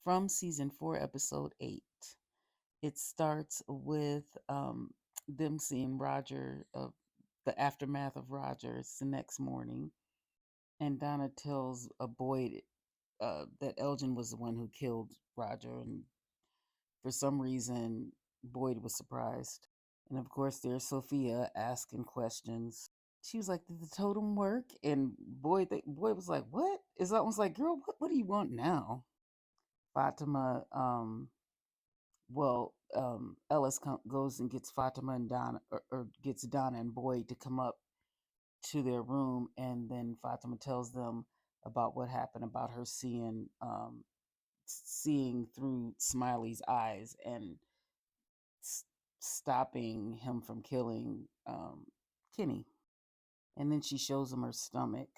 from season 4, episode 8. It starts with them seeing Roger, the aftermath of Roger. It's the next morning, and Donna tells Boyd that Elgin was the one who killed Roger, and for some reason, Boyd was surprised. And of course, there's Sophia asking questions. She was like, "Did the totem work?" And Boyd was like, "What?" It's almost like, "Girl, what do you want now?" Fatima, Ellis goes and gets Fatima and Donna, or gets Donna and Boyd to come up to their room, and then Fatima tells them about what happened, about her seeing through Smiley's eyes and s- stopping him from killing Kenny. And then she shows him her stomach.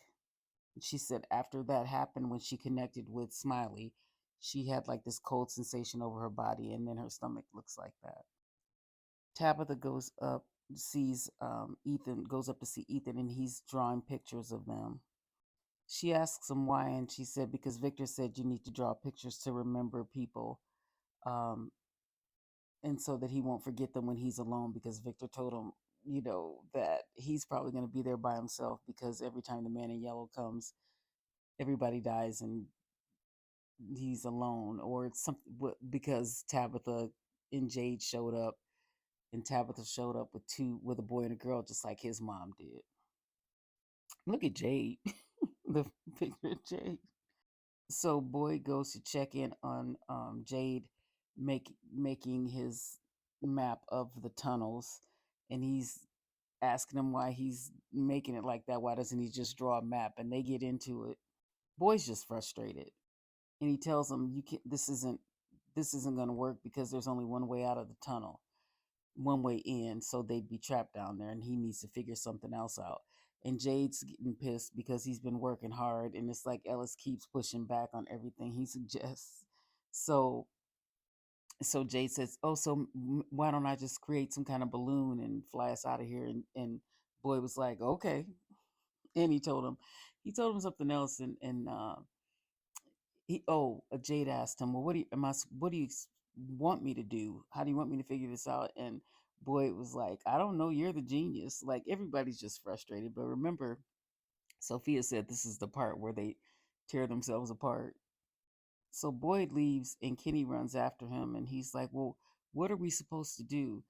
She said after that happened, when she connected with Smiley, she had like this cold sensation over her body, and then her stomach looks like that. Tabitha sees Ethan, goes up to see Ethan, and he's drawing pictures of them. She asks him why, and she said because Victor said you need to draw pictures to remember people, um, and so that he won't forget them when he's alone. Because Victor told him, that he's probably going to be there by himself because every time the man in yellow comes, everybody dies and he's alone, or it's something because Tabitha and Jade showed up, and Tabitha showed up with a boy and a girl, just like his mom did. Look at Jade, the picture of Jade. So Boyd goes to check in on Jade, making his map of the tunnels, and he's asking him why he's making it like that. Why doesn't he just draw a map? And they get into it. Boyd's just frustrated, and he tells him, "You can This isn't going to work because there's only one way out of the tunnel, one way in, so they'd be trapped down there, and he needs to figure something else out." And Jade's getting pissed because he's been working hard, and it's like Ellis keeps pushing back on everything he suggests. So, so Jade says, "Oh, so why don't I just create some kind of balloon and fly us out of here?" And Boy was like, "Okay." And he told him something else, and Jade asked him, "Well, what do you want me to do? How do you want me to figure this out?" And Boyd was like, "I don't know. You're the genius." Like, everybody's just frustrated. But remember, Sophia said this is the part where they tear themselves apart. So Boyd leaves, and Kenny runs after him, and he's like, "Well, what are we supposed to do?"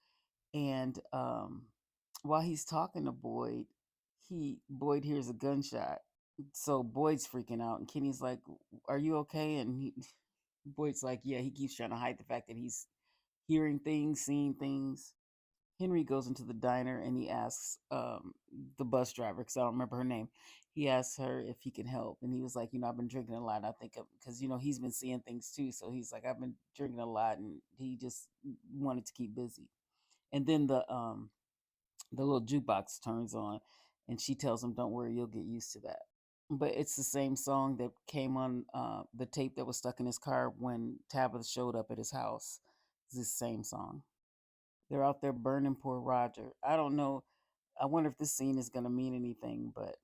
And while he's talking to Boyd hears a gunshot. So Boyd's freaking out, and Kenny's like, "Are you okay?" And Boyd's like, "Yeah." He keeps trying to hide the fact that he's hearing things, seeing things. Henry goes into the diner, and he asks the bus driver, because I don't remember her name. He asks her if he can help, and he was like, "I've been drinking a lot. I think because he's been seeing things too. So he's like, I've been drinking a lot, and he just wanted to keep busy." And then the little jukebox turns on, and she tells him, "Don't worry, you'll get used to that." But it's the same song that came on the tape that was stuck in his car when Tabitha showed up at his house. It's the same song. They're out there burning poor Roger. I don't know. I wonder if this scene is going to mean anything, but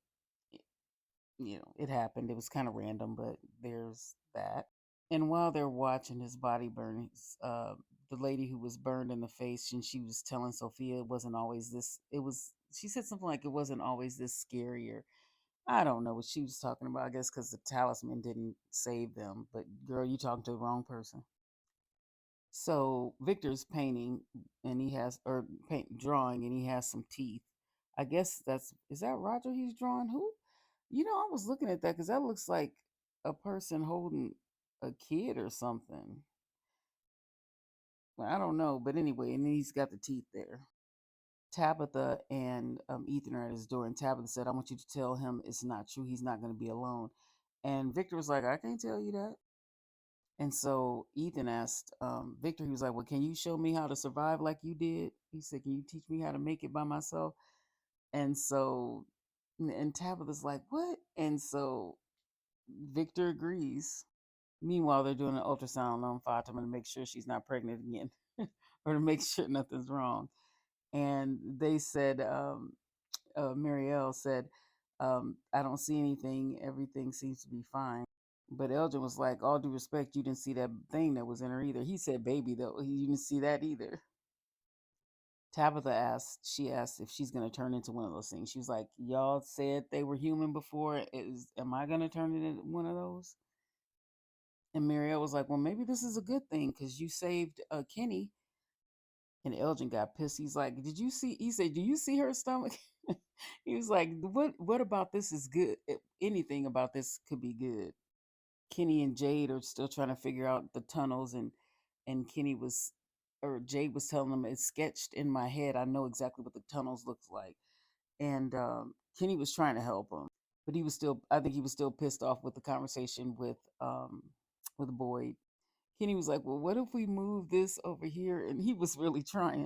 it happened. It was kind of random, but there's that. And while they're watching his body burn, the lady who was burned in the face, and she was telling Sophia it wasn't always this. She said something like it wasn't always this scary, or I don't know what she was talking about. I guess because the talisman didn't save them. But girl, you talking to the wrong person. So Victor's painting, and he has or paint drawing, and he has some teeth. I guess is that Roger he's drawing? Who? I was looking at that because that looks like a person holding a kid or something. Well, I don't know, but anyway, and then he's got the teeth there. Tabitha and Ethan are at his door, and Tabitha said, "I want you to tell him it's not true. He's not going to be alone." And Victor was like, "I can't tell you that." And so Ethan asked Victor, he was like, "Well, can you show me how to survive like you did?" He said, "Can you teach me how to make it by myself?" And so, and Tabitha's like, "What?" And so Victor agrees. Meanwhile, they're doing an ultrasound on Fatima to make sure she's not pregnant again, or to make sure nothing's wrong. And they said, Marielle said, "I don't see anything. Everything seems to be fine." But Elgin was like, all due respect, you didn't see that thing that was in her either. He said baby though. He didn't see that either. Tabitha asked if she's gonna turn into one of those things. She was like, y'all said they were human before. Am I gonna turn it into one of those? And Marielle was like, well, maybe this is a good thing because you saved Kenny. And Elgin got pissed. He's like, did you see? He said, do you see her stomach? He was like, what about this is good? Anything about this could be good. Kenny and Jade are still trying to figure out the tunnels, and Kenny was, or Jade was telling them it's sketched in my head. I know exactly what the tunnels looks like. And Kenny was trying to help him, but he was still. I think he was still pissed off with the conversation with Boyd. Kenny was like, "Well, what if we move this over here?" And he was really trying.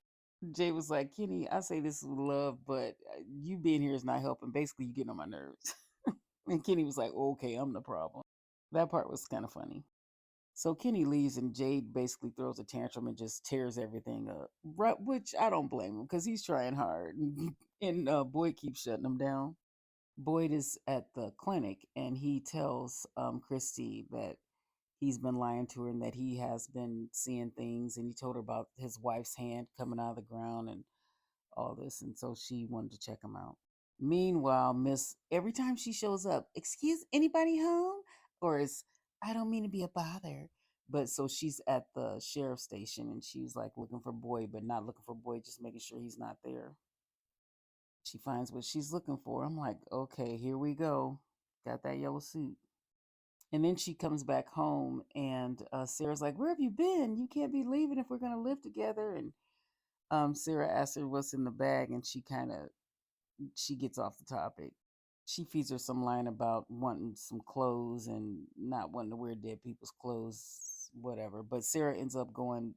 Jay was like, "Kenny, I say this with love, but you being here is not helping. Basically, you getting on my nerves." And Kenny was like, "Okay, I'm the problem." That part was kind of funny. So Kenny leaves, and Jade basically throws a tantrum and just tears everything up. Right, which I don't blame him because he's trying hard, and Boyd keeps shutting him down. Boyd is at the clinic, and he tells Christy that he's been lying to her and that he has been seeing things, and he told her about his wife's hand coming out of the ground and all this, and so she wanted to check him out. Meanwhile, Miss, every time she shows up, excuse anybody home, or is, I don't mean to be a bother, but so she's at the sheriff's station and she's like looking for Boyd, but not looking for Boyd, just making sure he's not there. She finds what she's looking for. I'm like, okay, here we go. Got that yellow suit. And then she comes back home, and Sarah's like, "Where have you been? You can't be leaving if we're going to live together." And Sarah asks her what's in the bag, and she gets off the topic. She feeds her some line about wanting some clothes and not wanting to wear dead people's clothes, whatever. But Sarah ends up going.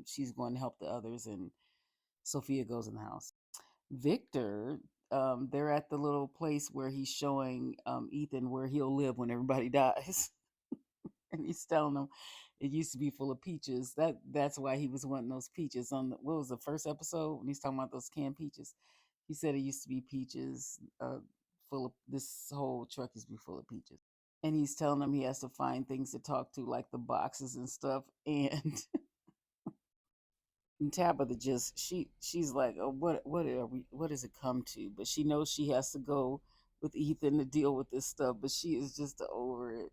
She's going to help the others, and Sophia goes in the house. Victor, they're at the little place where he's showing Ethan where he'll live when everybody dies. And he's telling him it used to be full of peaches. That's why he was wanting those peaches on the, what was the first episode when he's talking about those canned peaches. He said it used to be peaches, full of, this whole truck used to be full of peaches. And he's telling him he has to find things to talk to, like the boxes and stuff. And, and Tabitha just she's like, oh, what are we? What does it come to? But she knows she has to go with Ethan to deal with this stuff. But she is just over it.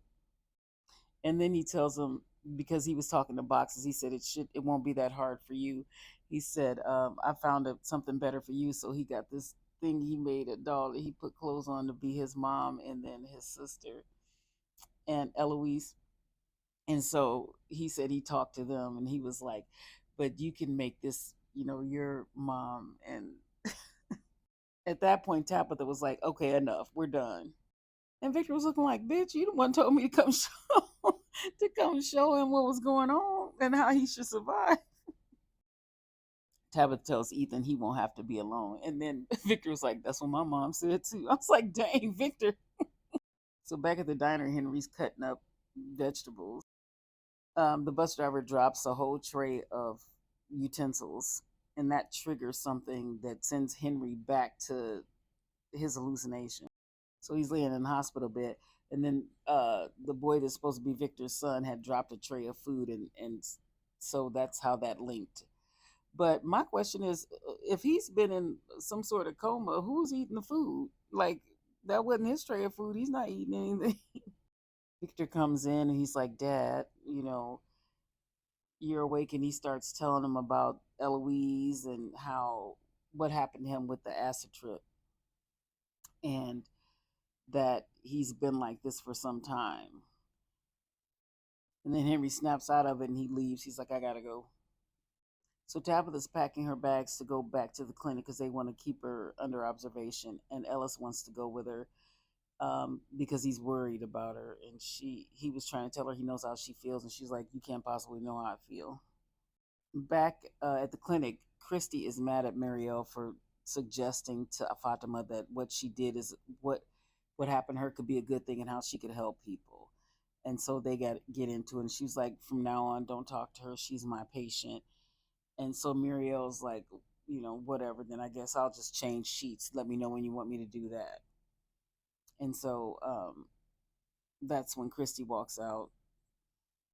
And then he tells him, because he was talking to boxes, he said it won't be that hard for you. He said, I found something better for you. So he got this thing, he made a doll that he put clothes on to be his mom and then his sister and Eloise. And so he said he talked to them and he was like, but you can make this, your mom. And at that point Tabitha was like, okay, enough, we're done. And Victor was looking like, bitch, you the one told me to come show to come show him what was going on and how he should survive. Tabitha tells Ethan he won't have to be alone. And then Victor was like, that's what my mom said too. I was like, dang, Victor. So back at the diner, Henry's cutting up vegetables. The bus driver drops a whole tray of utensils, and that triggers something that sends Henry back to his hallucination. So he's laying in the hospital bed, and then the boy that's supposed to be Victor's son had dropped a tray of food, and so that's how that linked. But my question is, if he's been in some sort of coma, who's eating the food? Like, that wasn't his tray of food. He's not eating anything. Victor comes in and he's like, Dad, you're awake, and he starts telling him about Eloise and how what happened to him with the acid trip, and that he's been like this for some time. And then Henry snaps out of it and he leaves. He's like, I gotta go. So Tabitha's packing her bags to go back to the clinic because they want to keep her under observation. And Ellis wants to go with her because he's worried about her. And he was trying to tell her he knows how she feels. And she's like, you can't possibly know how I feel. Back at the clinic, Christy is mad at Marielle for suggesting to Fatima that what she did is what happened to her could be a good thing and how she could help people. And so they get into it. And she's like, from now on, don't talk to her. She's my patient. And so Muriel's like, whatever, then I guess I'll just change sheets. Let me know when you want me to do that. And so that's when Christy walks out.